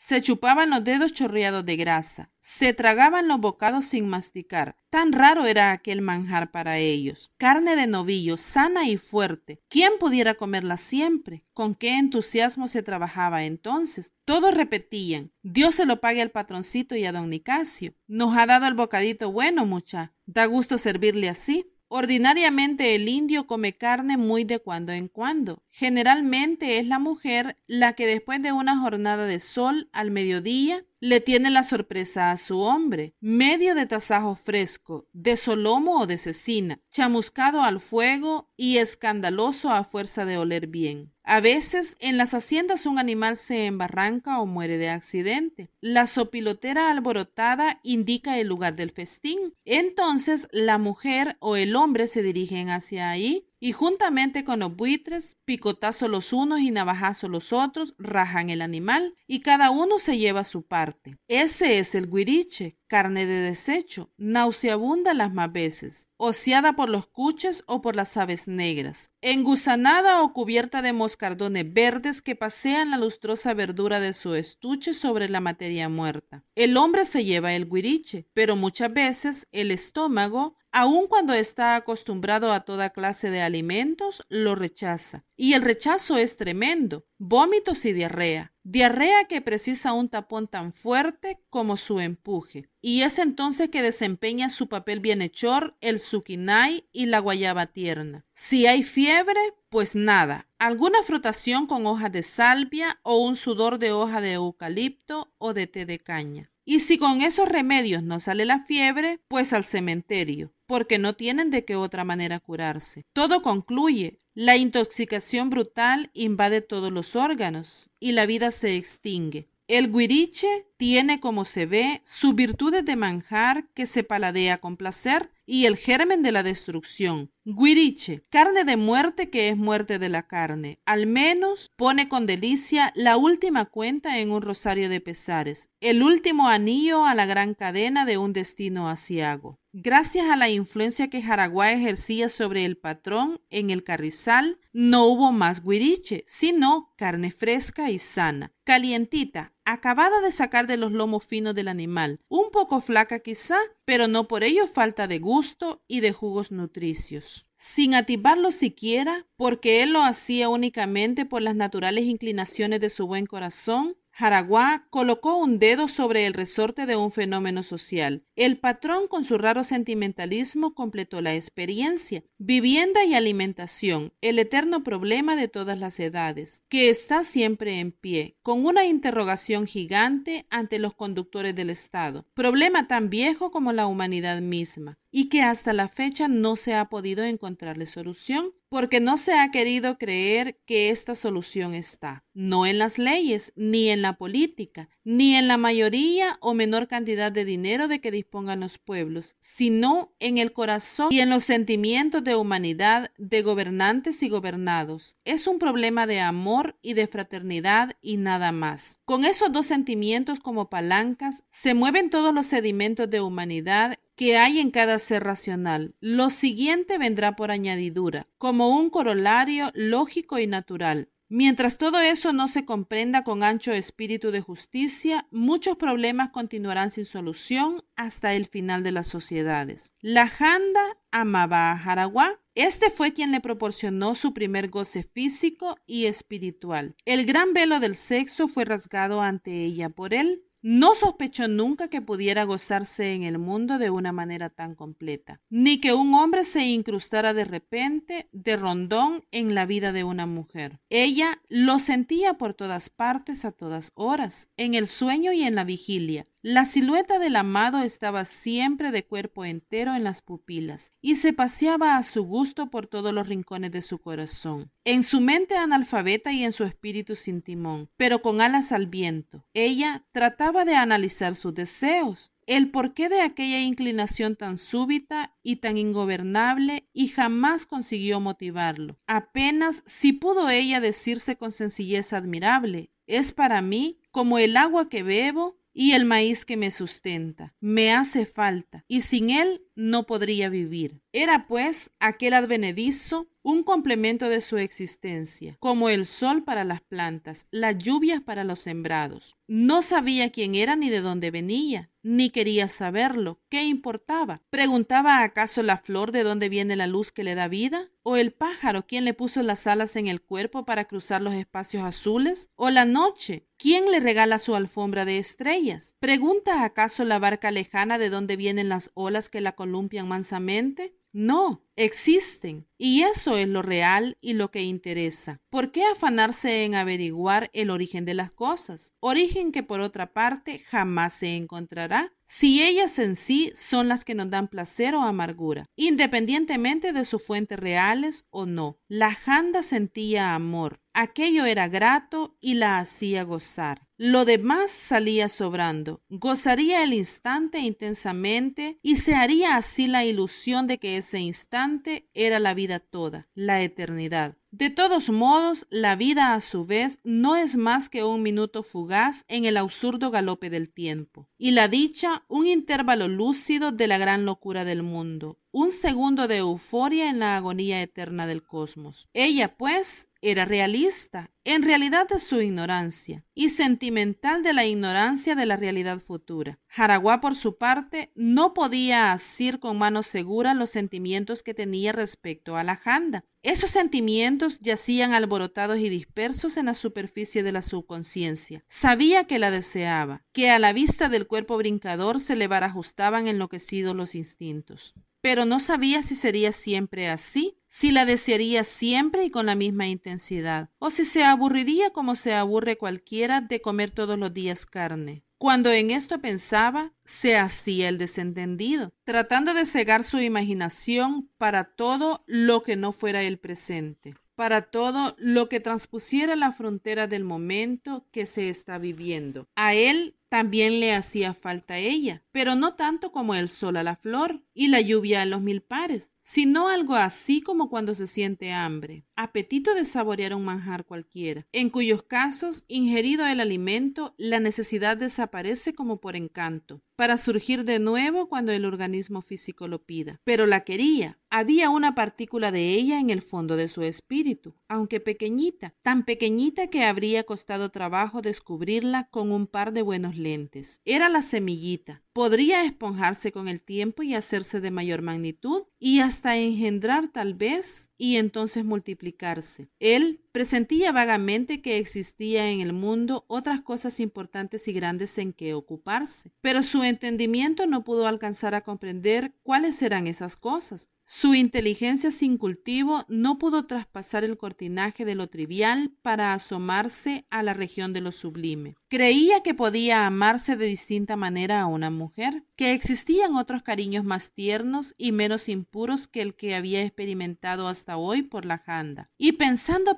se chupaban los dedos chorreados de grasa, se tragaban los bocados sin masticar. Tan raro era aquel manjar para ellos. Carne de novillo, sana y fuerte. ¿Quién pudiera comerla siempre? ¿Con qué entusiasmo se trabajaba entonces? Todos repetían: Dios se lo pague al patroncito y a don Nicasio. Nos ha dado el bocadito bueno, mucha. Da gusto servirle así. Ordinariamente el indio come carne muy de cuando en cuando. Generalmente es la mujer la que después de una jornada de sol al mediodía le tiene la sorpresa a su hombre, medio de tasajo fresco, de solomo o de cecina, chamuscado al fuego y escandaloso a fuerza de oler bien. A veces en las haciendas un animal se embarranca o muere de accidente. La sopilotera alborotada indica el lugar del festín. Entonces la mujer o el hombre se dirigen hacia ahí y juntamente con los buitres, picotazos los unos y navajazos los otros, rajan el animal y cada uno se lleva su parte. Ese es el guiriche, carne de desecho, nauseabunda las más veces, ociada por los cuches o por las aves negras, engusanada o cubierta de moscardones verdes que pasean la lustrosa verdura de su estuche sobre la materia muerta. El hombre se lleva el guiriche, pero muchas veces el estómago, aun cuando está acostumbrado a toda clase de alimentos, lo rechaza. Y el rechazo es tremendo. Vómitos y diarrea. Diarrea que precisa un tapón tan fuerte como su empuje. Y es entonces que desempeña su papel bienhechor el zuquinay y la guayaba tierna. Si hay fiebre, pues nada. Alguna frotación con hojas de salvia o un sudor de hoja de eucalipto o de té de caña. Y si con esos remedios no sale la fiebre, pues al cementerio, porque no tienen de qué otra manera curarse. Todo concluye. La intoxicación brutal invade todos los órganos y la vida se extingue. El guiriche tiene, como se ve, sus virtudes de manjar que se paladea con placer y el germen de la destrucción. Guiriche, carne de muerte que es muerte de la carne. Al menos pone con delicia la última cuenta en un rosario de pesares, el último anillo a la gran cadena de un destino aciago. Gracias a la influencia que Jaraguá ejercía sobre el patrón en el carrizal, no hubo más guiriche, sino carne fresca y sana, calientita, acabada de sacar de los lomos finos del animal, un poco flaca quizá, pero no por ello falta de gusto y de jugos nutricios. Sin atibarlo siquiera, porque él lo hacía únicamente por las naturales inclinaciones de su buen corazón, Jaraguá colocó un dedo sobre el resorte de un fenómeno social. El patrón, con su raro sentimentalismo, completó la experiencia. Vivienda y alimentación, el eterno problema de todas las edades, que está siempre en pie, con una interrogación gigante ante los conductores del Estado. Problema tan viejo como la humanidad misma, y que hasta la fecha no se ha podido encontrarle solución, porque no se ha querido creer que esta solución está, no en las leyes, ni en la política, ni en la mayoría o menor cantidad de dinero de que dispongan los pueblos, sino en el corazón y en los sentimientos de humanidad de gobernantes y gobernados. Es un problema de amor y de fraternidad y nada más. Con esos dos sentimientos como palancas se mueven todos los sedimentos de humanidad que hay en cada ser racional. Lo siguiente vendrá por añadidura, como un corolario lógico y natural. Mientras todo eso no se comprenda con ancho espíritu de justicia, muchos problemas continuarán sin solución hasta el final de las sociedades. La janda amaba a Jaraguá. Este fue quien le proporcionó su primer goce físico y espiritual. El gran velo del sexo fue rasgado ante ella por él. No sospechó nunca que pudiera gozarse en el mundo de una manera tan completa, ni que un hombre se incrustara de repente, de rondón, en la vida de una mujer. Ella lo sentía por todas partes, a todas horas, en el sueño y en la vigilia. La silueta del amado estaba siempre de cuerpo entero en las pupilas y se paseaba a su gusto por todos los rincones de su corazón. En su mente analfabeta y en su espíritu sin timón, pero con alas al viento, ella trataba de analizar sus deseos, el porqué de aquella inclinación tan súbita y tan ingobernable, y jamás consiguió motivarlo. Apenas si pudo ella decirse con sencillez admirable: es para mí como el agua que bebo y el maíz que me sustenta. Me hace falta y sin él no podría vivir. Era, pues, aquel advenedizo un complemento de su existencia, como el sol para las plantas, las lluvias para los sembrados. No sabía quién era ni de dónde venía, ni quería saberlo. ¿Qué importaba? ¿Preguntaba acaso la flor de dónde viene la luz que le da vida? ¿O el pájaro quién le puso las alas en el cuerpo para cruzar los espacios azules? ¿O la noche quién le regala su alfombra de estrellas? ¿Pregunta acaso la barca lejana de dónde vienen las olas que la columpian mansamente? No, existen, y eso es lo real y lo que interesa. ¿Por qué afanarse en averiguar el origen de las cosas? Origen que por otra parte jamás se encontrará, si ellas en sí son las que nos dan placer o amargura, independientemente de sus fuentes reales o no. La janda sentía amor, aquello era grato y la hacía gozar. Lo demás salía sobrando. Gozaría el instante intensamente y se haría así la ilusión de que ese instante era la vida toda, la eternidad. De todos modos, la vida a su vez no es más que un minuto fugaz en el absurdo galope del tiempo, y la dicha un intervalo lúcido de la gran locura del mundo, un segundo de euforia en la agonía eterna del cosmos. Ella, pues, era realista, en realidad de su ignorancia, y sentimental de la ignorancia de la realidad futura. Jaraguá, por su parte, no podía asir con mano segura los sentimientos que tenía respecto a la janda. Esos sentimientos yacían alborotados y dispersos en la superficie de la subconsciencia. Sabía que la deseaba, que a la vista del cuerpo brincador se le barajustaban enloquecidos los instintos. Pero no sabía si sería siempre así, si la desearía siempre y con la misma intensidad, o si se aburriría como se aburre cualquiera de comer todos los días carne. Cuando en esto pensaba, se hacía el desentendido, tratando de cegar su imaginación para todo lo que no fuera el presente, para todo lo que transpusiera la frontera del momento que se está viviendo. A él también le hacía falta ella, pero no tanto como el sol a la flor y la lluvia a los mil pares, sino algo así como cuando se siente hambre, apetito de saborear un manjar cualquiera, en cuyos casos, ingerido el alimento, la necesidad desaparece como por encanto, para surgir de nuevo cuando el organismo físico lo pida. Pero la quería. Había una partícula de ella en el fondo de su espíritu, aunque pequeñita, tan pequeñita que habría costado trabajo descubrirla con un par de buenos lentes. Era la semillita. Podría esponjarse con el tiempo y hacerse de mayor magnitud y hasta engendrar tal vez y entonces multiplicarse. Él presentía vagamente que existía en el mundo otras cosas importantes y grandes en que ocuparse, pero su entendimiento no pudo alcanzar a comprender cuáles eran esas cosas. Su inteligencia sin cultivo no pudo traspasar el cortinaje de lo trivial para asomarse a la región de lo sublime. Creía que podía amarse de distinta manera a una mujer, que existían otros cariños más tiernos y menos impuros que el que había experimentado hasta hoy por la janda. Y pensando,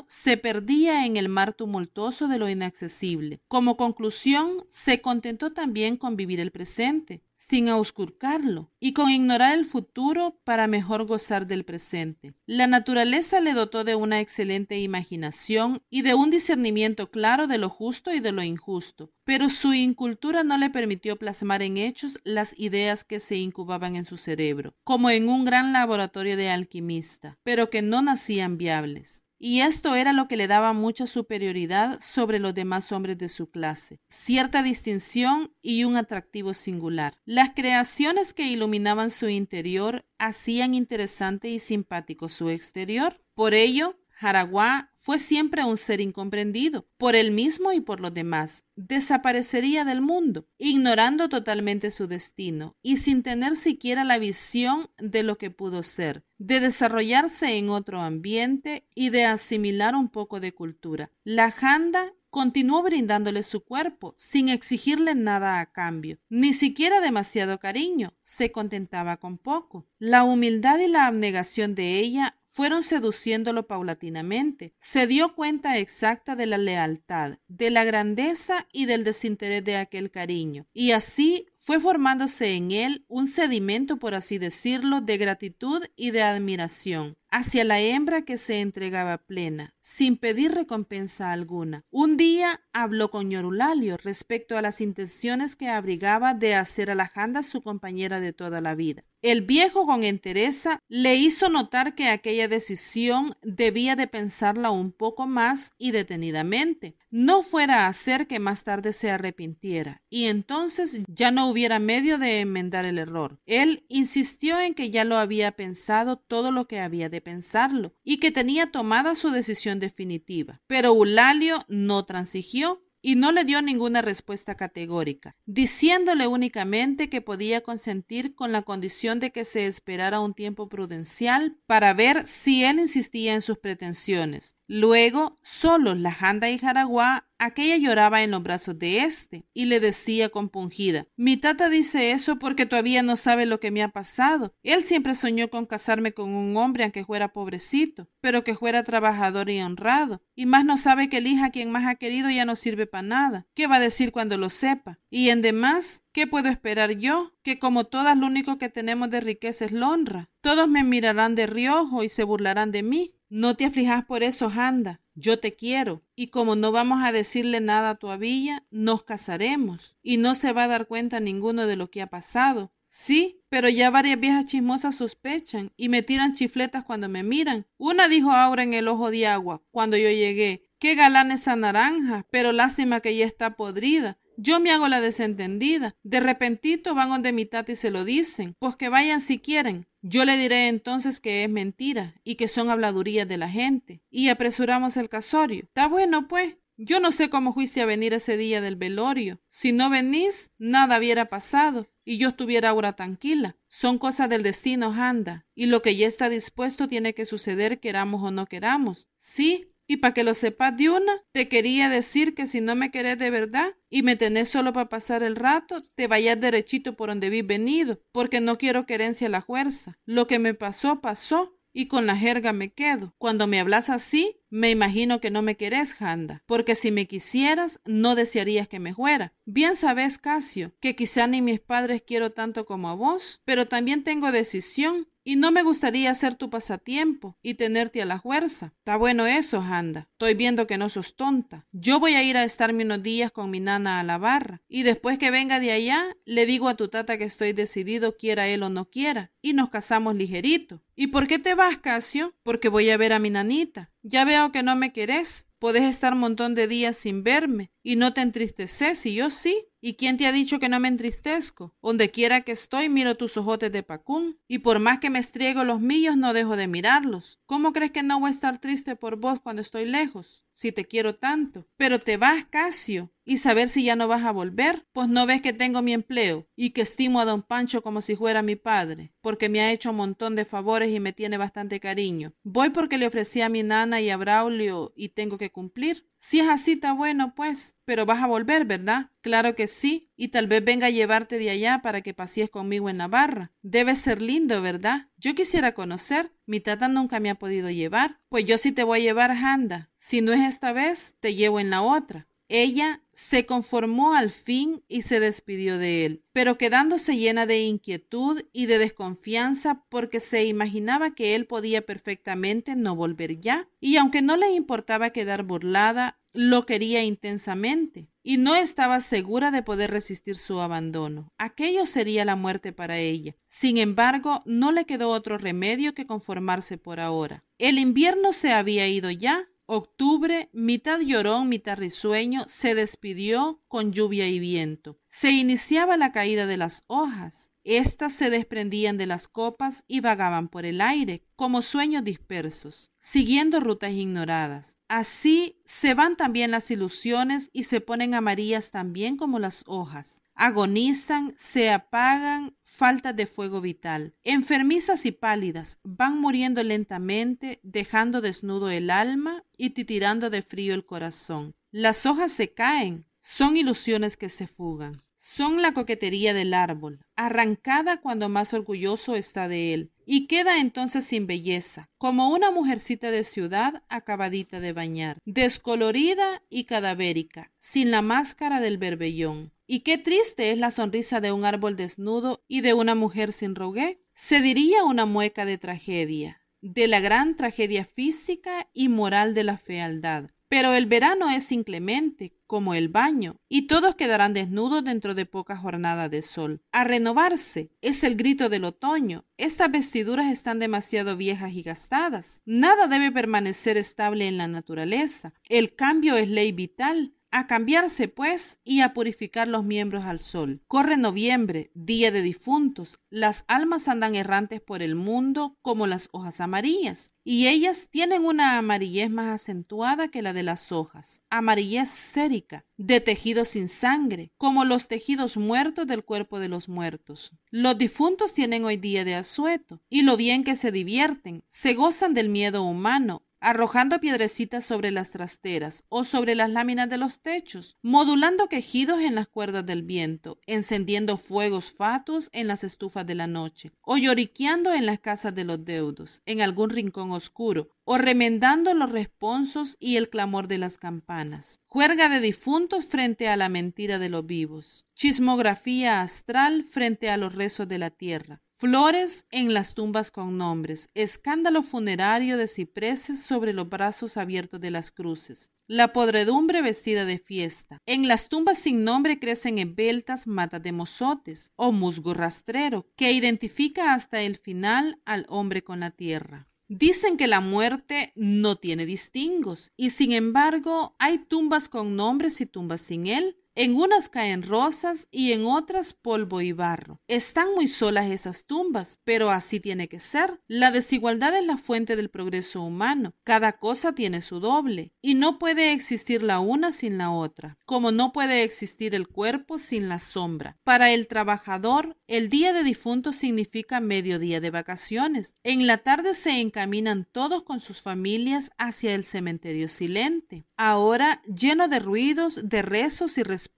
se perdía en el mar tumultuoso de lo inaccesible. Como conclusión, se contentó también con vivir el presente, sin auscultarlo, y con ignorar el futuro para mejor gozar del presente. La naturaleza le dotó de una excelente imaginación y de un discernimiento claro de lo justo y de lo injusto, pero su incultura no le permitió plasmar en hechos las ideas que se incubaban en su cerebro, como en un gran laboratorio de alquimista, pero que no nacían viables. Y esto era lo que le daba mucha superioridad sobre los demás hombres de su clase, cierta distinción y un atractivo singular. Las creaciones que iluminaban su interior hacían interesante y simpático su exterior. Por ello, Jaraguá fue siempre un ser incomprendido, por él mismo y por los demás. Desaparecería del mundo, ignorando totalmente su destino y sin tener siquiera la visión de lo que pudo ser, de desarrollarse en otro ambiente y de asimilar un poco de cultura. La janda continuó brindándole su cuerpo, sin exigirle nada a cambio, ni siquiera demasiado cariño, se contentaba con poco. La humildad y la abnegación de ella fueron seduciéndolo paulatinamente. Se dio cuenta exacta de la lealtad, de la grandeza y del desinterés de aquel cariño, y así fue formándose en él un sedimento, por así decirlo, de gratitud y de admiración. hacia la hembra que se entregaba plena, sin pedir recompensa alguna. Un día habló con ñor Eulalio respecto a las intenciones que abrigaba de hacer a la janda su compañera de toda la vida. El viejo, con entereza, le hizo notar que aquella decisión debía de pensarla un poco más y detenidamente. No fuera a hacer que más tarde se arrepintiera, y entonces ya no hubiera medio de enmendar el error. Él insistió en que ya lo había pensado todo lo que había de pensarlo, y que tenía tomada su decisión definitiva. Pero Eulalio no transigió y no le dio ninguna respuesta categórica, diciéndole únicamente que podía consentir con la condición de que se esperara un tiempo prudencial para ver si él insistía en sus pretensiones. Luego, solos la janda y Jaraguá, aquella lloraba en los brazos de éste y le decía compungida: mi tata dice eso porque todavía no sabe lo que me ha pasado. Él siempre soñó con casarme con un hombre, aunque fuera pobrecito, pero que fuera trabajador y honrado. Y más no sabe que el hija a quien más ha querido ya no sirve para nada. ¿Qué va a decir cuando lo sepa? Y en demás, ¿qué puedo esperar yo? Que como todas lo único que tenemos de riqueza es la honra. Todos me mirarán de riojo y se burlarán de mí. No te aflijas por eso, janda. Yo te quiero, y como no vamos a decirle nada a tu Avilla, nos casaremos, y no se va a dar cuenta ninguno de lo que ha pasado. Sí, pero ya varias viejas chismosas sospechan y me tiran chifletas cuando me miran. Una dijo ahora en el ojo de agua, cuando yo llegué: qué galán esa naranja, pero lástima que ya está podrida. Yo me hago la desentendida. De repentito van donde mi tata y se lo dicen. Pues que vayan si quieren. Yo le diré entonces que es mentira y que son habladurías de la gente. Y apresuramos el casorio. Está bueno, pues. Yo no sé cómo fuiste a venir ese día del velorio. Si no venís, nada hubiera pasado y yo estuviera ahora tranquila. Son cosas del destino, janda. Y lo que ya está dispuesto tiene que suceder, queramos o no queramos. Sí. Y para que lo sepas de una, te quería decir que si no me querés de verdad y me tenés solo para pasar el rato, te vayas derechito por donde habéis venido, porque no quiero querencia a la fuerza. Lo que me pasó, pasó, y con la jerga me quedo. Cuando me hablas así, me imagino que no me querés, janda, porque si me quisieras, no desearías que me fuera. Bien sabes, Casio, que quizá ni mis padres quiero tanto como a vos, pero también tengo decisión. Y no me gustaría ser tu pasatiempo y tenerte a la fuerza. Está bueno eso, janda. Estoy viendo que no sos tonta. Yo voy a ir a estarme unos días con mi nana a la barra. Y después que venga de allá, le digo a tu tata que estoy decidido, quiera él o no quiera. Y nos casamos ligerito. ¿Y por qué te vas, Casio? Porque voy a ver a mi nanita. Ya veo que no me querés. Podés estar un montón de días sin verme y no te entristeces, y yo sí. ¿Y quién te ha dicho que no me entristezco? Donde quiera que estoy, miro tus ojotes de pacún, y por más que me estriego los míos, no dejo de mirarlos. ¿Cómo crees que no voy a estar triste por vos cuando estoy lejos? Si te quiero tanto. Pero te vas, Casio, y saber si ya no vas a volver. Pues no ves que tengo mi empleo y que estimo a don Pancho como si fuera mi padre, porque me ha hecho un montón de favores y me tiene bastante cariño. Voy porque le ofrecí a mi nana y a Braulio y tengo que cumplir. Si es así, está bueno, pues. Pero vas a volver, ¿verdad? Claro que sí, y tal vez venga a llevarte de allá para que pasees conmigo en Navarra. Debe ser lindo, ¿verdad? Yo quisiera conocer. Mi tata nunca me ha podido llevar. Pues yo sí te voy a llevar, janda. Si no es esta vez, te llevo en la otra. Ella se conformó al fin y se despidió de él, pero quedándose llena de inquietud y de desconfianza porque se imaginaba que él podía perfectamente no volver ya, y aunque no le importaba quedar burlada, lo quería intensamente y no estaba segura de poder resistir su abandono. Aquello sería la muerte para ella. Sin embargo, no le quedó otro remedio que conformarse por ahora. El invierno se había ido ya. Octubre, mitad llorón, mitad risueño, se despidió con lluvia y viento. Se iniciaba la caída de las hojas. Estas se desprendían de las copas y vagaban por el aire, como sueños dispersos, siguiendo rutas ignoradas. Así se van también las ilusiones y se ponen amarillas también como las hojas. Agonizan, se apagan, faltas de fuego vital. Enfermizas y pálidas, van muriendo lentamente, dejando desnudo el alma y titirando de frío el corazón. Las hojas se caen, son ilusiones que se fugan. Son la coquetería del árbol, arrancada cuando más orgulloso está de él, y queda entonces sin belleza, como una mujercita de ciudad acabadita de bañar, descolorida y cadavérica, sin la máscara del berbellón. Y qué triste es la sonrisa de un árbol desnudo y de una mujer sin rogué. Se diría una mueca de tragedia. de la gran tragedia física y moral de la fealdad. Pero el verano es inclemente, como el baño, y todos quedarán desnudos dentro de pocas jornadas de sol. A renovarse es el grito del otoño. Estas vestiduras están demasiado viejas y gastadas. Nada debe permanecer estable en la naturaleza. El cambio es ley vital. A cambiarse, pues, y a purificar los miembros al sol. Corre noviembre, día de difuntos. Las almas andan errantes por el mundo como las hojas amarillas, y ellas tienen una amarillez más acentuada que la de las hojas, amarillez sérica, de tejido sin sangre, como los tejidos muertos del cuerpo de los muertos. Los difuntos tienen hoy día de asueto, y lo bien que se divierten, se gozan del miedo humano, arrojando piedrecitas sobre las trasteras o sobre las láminas de los techos, modulando quejidos en las cuerdas del viento, encendiendo fuegos fatuos en las estufas de la noche, o lloriqueando en las casas de los deudos, en algún rincón oscuro, o remendando los responsos y el clamor de las campanas. Juerga de difuntos frente a la mentira de los vivos, chismografía astral frente a los rezos de la tierra. Flores en las tumbas con nombres, escándalo funerario de cipreses sobre los brazos abiertos de las cruces, la podredumbre vestida de fiesta. En las tumbas sin nombre crecen esbeltas matas de mozotes o musgo rastrero que identifica hasta el final al hombre con la tierra. Dicen que la muerte no tiene distingos y sin embargo hay tumbas con nombres y tumbas sin él. En unas caen rosas y en otras polvo y barro. Están muy solas esas tumbas, pero así tiene que ser. La desigualdad es la fuente del progreso humano. Cada cosa tiene su doble y no puede existir la una sin la otra, como no puede existir el cuerpo sin la sombra. Para el trabajador, el día de difuntos significa mediodía de vacaciones. En la tarde se encaminan todos con sus familias hacia el cementerio silente, ahora lleno de ruidos, de rezos y responsos,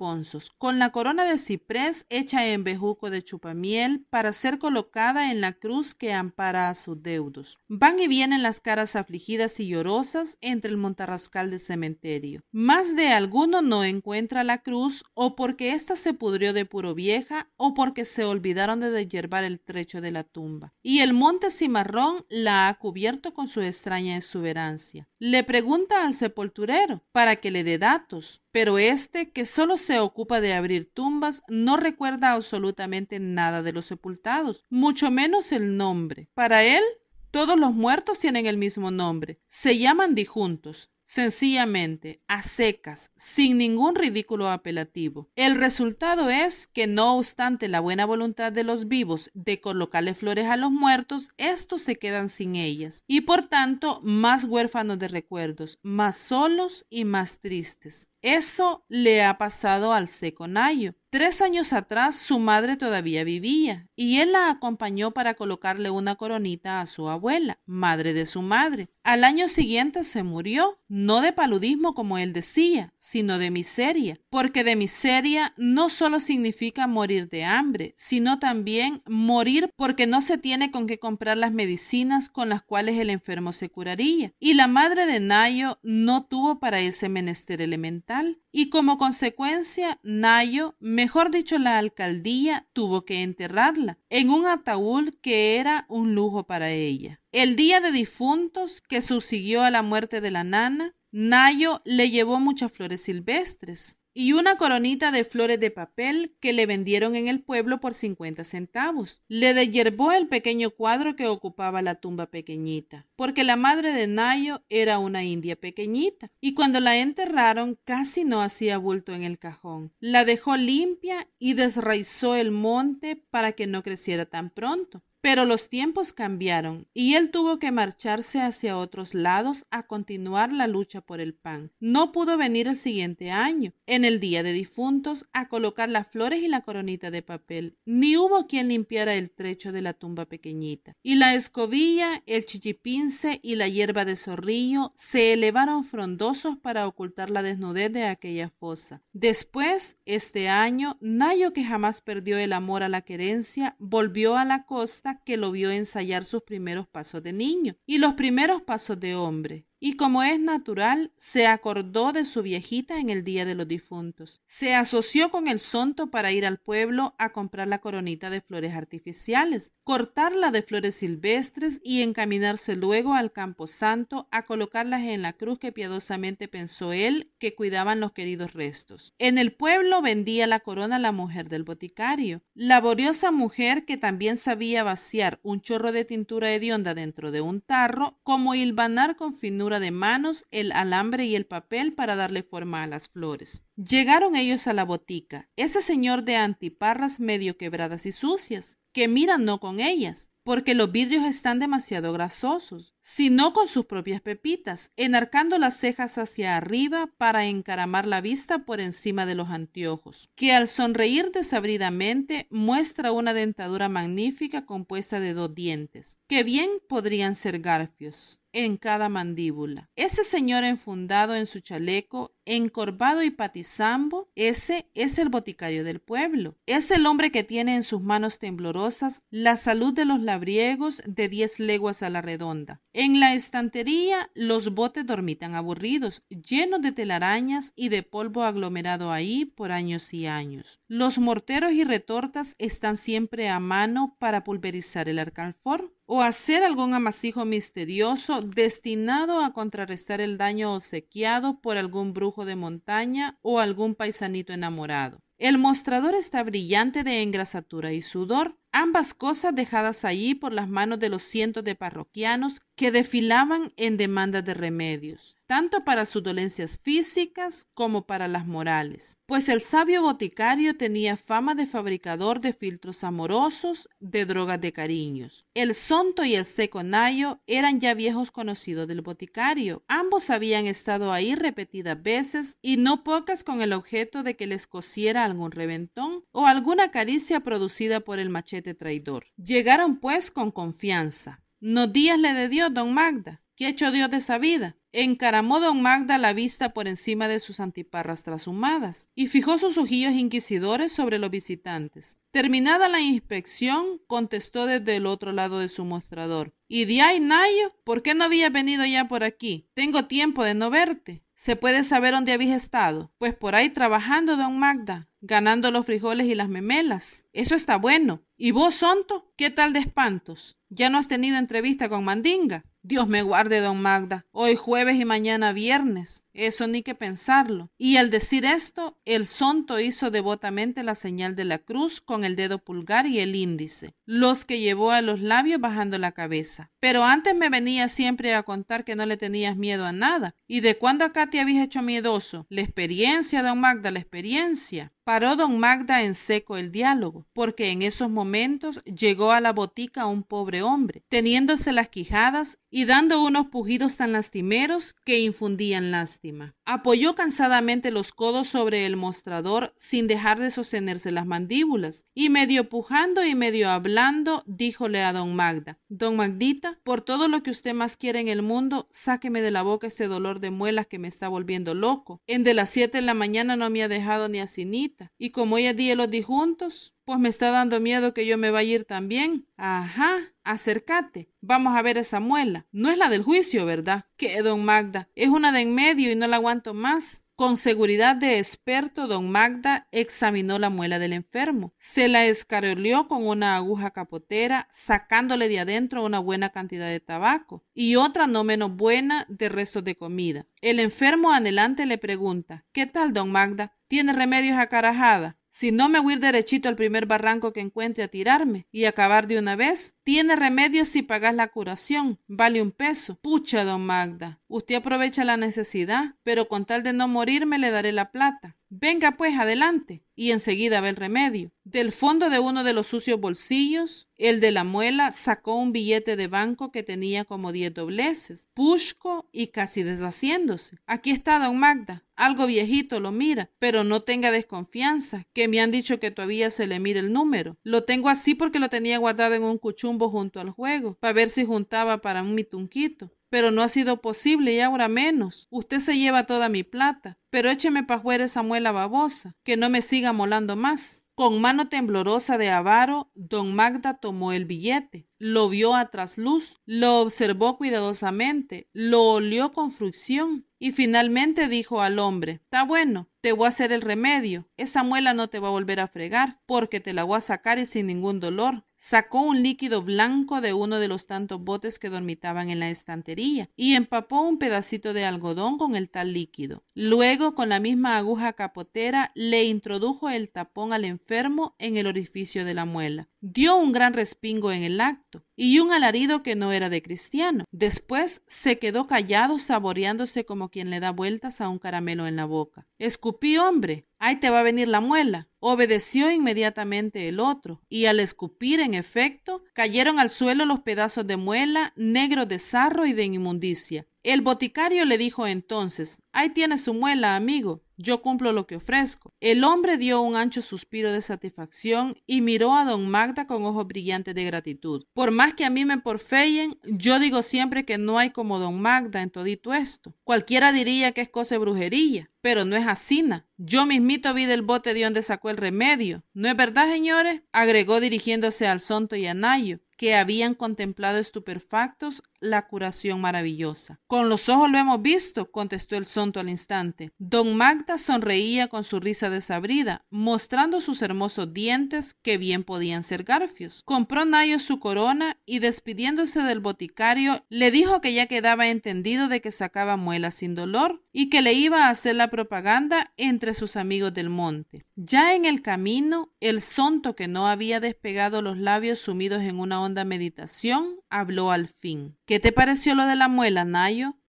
con la corona de ciprés hecha en bejuco de chupamiel para ser colocada en la cruz que ampara a sus deudos. Van y vienen las caras afligidas y llorosas entre el montarrascal del cementerio. Más de alguno no encuentra la cruz, o porque ésta se pudrió de puro vieja, o porque se olvidaron de deshiervar el trecho de la tumba. Y el monte cimarrón la ha cubierto con su extraña exuberancia. Le pregunta al sepulturero para que le dé datos, pero este, que solo se ocupa de abrir tumbas, no recuerda absolutamente nada de los sepultados, mucho menos el nombre. Para él, todos los muertos tienen el mismo nombre, se llaman dijuntos. Sencillamente, a secas, sin ningún ridículo apelativo. El resultado es que, no obstante la buena voluntad de los vivos de colocarle flores a los muertos, estos se quedan sin ellas y por tanto más huérfanos de recuerdos, más solos y más tristes. Eso le ha pasado al seco Nayo. 3 años atrás su madre todavía vivía y él la acompañó para colocarle una coronita a su abuela, madre de su madre. Al año siguiente se murió, no de paludismo como él decía, sino de miseria, porque de miseria no solo significa morir de hambre, sino también morir porque no se tiene con qué comprar las medicinas con las cuales el enfermo se curaría. Y la madre de Nayo no tuvo para ese menester elemental. Y como consecuencia, Nayo, mejor dicho la alcaldía, tuvo que enterrarla en un ataúd que era un lujo para ella. El día de difuntos que subsiguió a la muerte de la nana, Nayo le llevó muchas flores silvestres y una coronita de flores de papel que le vendieron en el pueblo por 50 centavos. Le deshiervó el pequeño cuadro que ocupaba la tumba pequeñita, porque la madre de Nayo era una india pequeñita, y cuando la enterraron casi no hacía bulto en el cajón. La dejó limpia y desraizó el monte para que no creciera tan pronto. Pero los tiempos cambiaron y él tuvo que marcharse hacia otros lados a continuar la lucha por el pan. No pudo venir el siguiente año, en el día de difuntos, a colocar las flores y la coronita de papel, ni hubo quien limpiara el trecho de la tumba pequeñita. Y la escobilla, el chichipince y la hierba de zorrillo se elevaron frondosos para ocultar la desnudez de aquella fosa. Después, este año, Nayo, que jamás perdió el amor a la querencia, volvió a la costa, que lo vio ensayar sus primeros pasos de niño y los primeros pasos de hombre. y como es natural, se acordó de su viejita en el día de los difuntos. Se asoció con el Sonto para ir al pueblo a comprar la coronita de flores artificiales, cortarla de flores silvestres y encaminarse luego al camposanto a colocarlas en la cruz que piadosamente pensó él que cuidaban los queridos restos. En el pueblo vendía la corona la mujer del boticario, laboriosa mujer que también sabía vaciar un chorro de tintura hedionda dentro de un tarro, como hilvanar con finura de manos el alambre y el papel para darle forma a las flores. Llegaron ellos a la botica, ese señor de antiparras medio quebradas y sucias, que miran no con ellas, porque los vidrios están demasiado grasosos, sino con sus propias pepitas, enarcando las cejas hacia arriba para encaramar la vista por encima de los anteojos, que al sonreír desabridamente muestra una dentadura magnífica compuesta de 2 dientes, que bien podrían ser garfios en cada mandíbula. Ese señor enfundado en su chaleco, encorvado y patizambo, ese es el boticario del pueblo. Es el hombre que tiene en sus manos temblorosas la salud de los labriegos de 10 leguas a la redonda. En la estantería los botes dormitan aburridos, llenos de telarañas y de polvo aglomerado ahí por años y años. Los morteros y retortas están siempre a mano para pulverizar el alcanfor o hacer algún amasijo misterioso destinado a contrarrestar el daño obsequiado por algún brujo de montaña o algún paisanito enamorado. El mostrador está brillante de engrasatura y sudor, ambas cosas dejadas allí por las manos de los cientos de parroquianos que desfilaban en demanda de remedios, tanto para sus dolencias físicas como para las morales, pues el sabio boticario tenía fama de fabricador de filtros amorosos, de drogas de cariños. El Sonto y el Seco Nayo eran ya viejos conocidos del boticario. Ambos habían estado ahí repetidas veces y no pocas con el objeto de que les cosiera algún reventón o alguna caricia producida por el machete traidor. Llegaron pues con confianza. ¿No días le de Dios, don Magda? ¿Qué ha hecho Dios de esa vida? Encaramó don Magda la vista por encima de sus antiparras trashumadas y fijó sus ojillos inquisidores sobre los visitantes. Terminada la inspección, contestó desde el otro lado de su mostrador. ¿Y de ahí, Nayo? ¿Por qué no habías venido ya por aquí? Tengo tiempo de no verte. ¿Se puede saber dónde habéis estado? Pues por ahí trabajando, don Magda, ganando los frijoles y las memelas. Eso está bueno. ¿Y vos, Sonto? ¿Qué tal de espantos? ¿Ya no has tenido entrevista con Mandinga? Dios me guarde, don Magda. Hoy jueves y mañana viernes. Eso ni que pensarlo. Y al decir esto, el Sonto hizo devotamente la señal de la cruz con el dedo pulgar y el índice, los que llevó a los labios bajando la cabeza. Pero antes me venía siempre a contar que no le tenías miedo a nada. ¿Y de cuándo acá te habías hecho miedoso? La experiencia, don Magda, la experiencia. Paró don Magda en seco el diálogo, porque en esos momentos llegó a la botica un pobre hombre, teniéndose las quijadas y dando unos pujidos tan lastimeros que infundían lástima. Apoyó cansadamente los codos sobre el mostrador sin dejar de sostenerse las mandíbulas, y medio pujando y medio hablando, díjole a don Magda: don Magdita, por todo lo que usted más quiere en el mundo, sáqueme de la boca este dolor de muelas que me está volviendo loco. En de las 7 de la mañana no me ha dejado ni asinita, y como hoy es día de los dijuntos, pues me está dando miedo que yo me vaya a ir también. Ajá, acércate, vamos a ver esa muela. No es la del juicio, ¿verdad? Que don Magda, es una de en medio y no la aguanto más. Con seguridad de experto, don Magda examinó la muela del enfermo. Se la escaroleó con una aguja capotera, sacándole de adentro una buena cantidad de tabaco y otra no menos buena de restos de comida. El enfermo anhelante le pregunta: ¿qué tal, don Magda? ¿Tiene remedios a carajada? Si no, me voy a ir derechito al primer barranco que encuentre a tirarme y acabar de una vez. Tiene remedios si pagas la curación. Vale 1 peso. Pucha, don Magda, usted aprovecha la necesidad, pero con tal de no morirme le daré la plata. Venga pues, adelante. Y enseguida ve el remedio. Del fondo de uno de los sucios bolsillos, el de la muela, sacó un billete de banco que tenía como 10 dobleces, pusco y casi deshaciéndose. Aquí está, don Magda. Algo viejito, lo mira, pero no tenga desconfianza, que me han dicho que todavía se le mira el número. Lo tengo así porque lo tenía guardado en un cuchumbo junto al juego, para ver si juntaba para un mitunquito. Pero no ha sido posible y ahora menos. Usted se lleva toda mi plata, pero écheme pa' fuera esa muela babosa, que no me siga molando más. Con mano temblorosa de avaro, don Magda tomó el billete, lo vio a trasluz, lo observó cuidadosamente, lo olió con fruición y finalmente dijo al hombre: «Está bueno, te voy a hacer el remedio. Esa muela no te va a volver a fregar porque te la voy a sacar y sin ningún dolor». Sacó un líquido blanco de uno de los tantos botes que dormitaban en la estantería y empapó un pedacito de algodón con el tal líquido. Luego, con la misma aguja capotera, le introdujo el tapón al enfermo en el orificio de la muela. Dio un gran respingo en el acto y un alarido que no era de cristiano. Después se quedó callado, saboreándose como quien le da vueltas a un caramelo en la boca. «Escupí, hombre, ahí te va a venir la muela». Obedeció inmediatamente el otro, y al escupir, en efecto, cayeron al suelo los pedazos de muela, negros de sarro y de inmundicia. El boticario le dijo entonces: «Ahí tiene su muela, amigo, yo cumplo lo que ofrezco». El hombre dio un ancho suspiro de satisfacción y miró a don Magda con ojos brillantes de gratitud. «Por más que a mí me porfeyen, yo digo siempre que no hay como don Magda en todito esto. Cualquiera diría que es cosa de brujería, pero no es asina. Yo mismito vi del bote de donde sacó el remedio. ¿No es verdad, señores?», agregó dirigiéndose al Sonto y a Nayo, que habían contemplado estupefactos la curación maravillosa. «Con los ojos lo hemos visto», contestó el Sonto al instante. Don Magda sonreía con su risa desabrida, mostrando sus hermosos dientes que bien podían ser garfios. Compró Nayo su corona y, despidiéndose del boticario, le dijo que ya quedaba entendido de que sacaba muelas sin dolor y que le iba a hacer la propaganda entre sus amigos del monte. Ya en el camino, el Sonto, que no había despegado los labios sumidos en una honda meditación, habló al fin. «¿Qué te pareció lo de la muela, Nayo?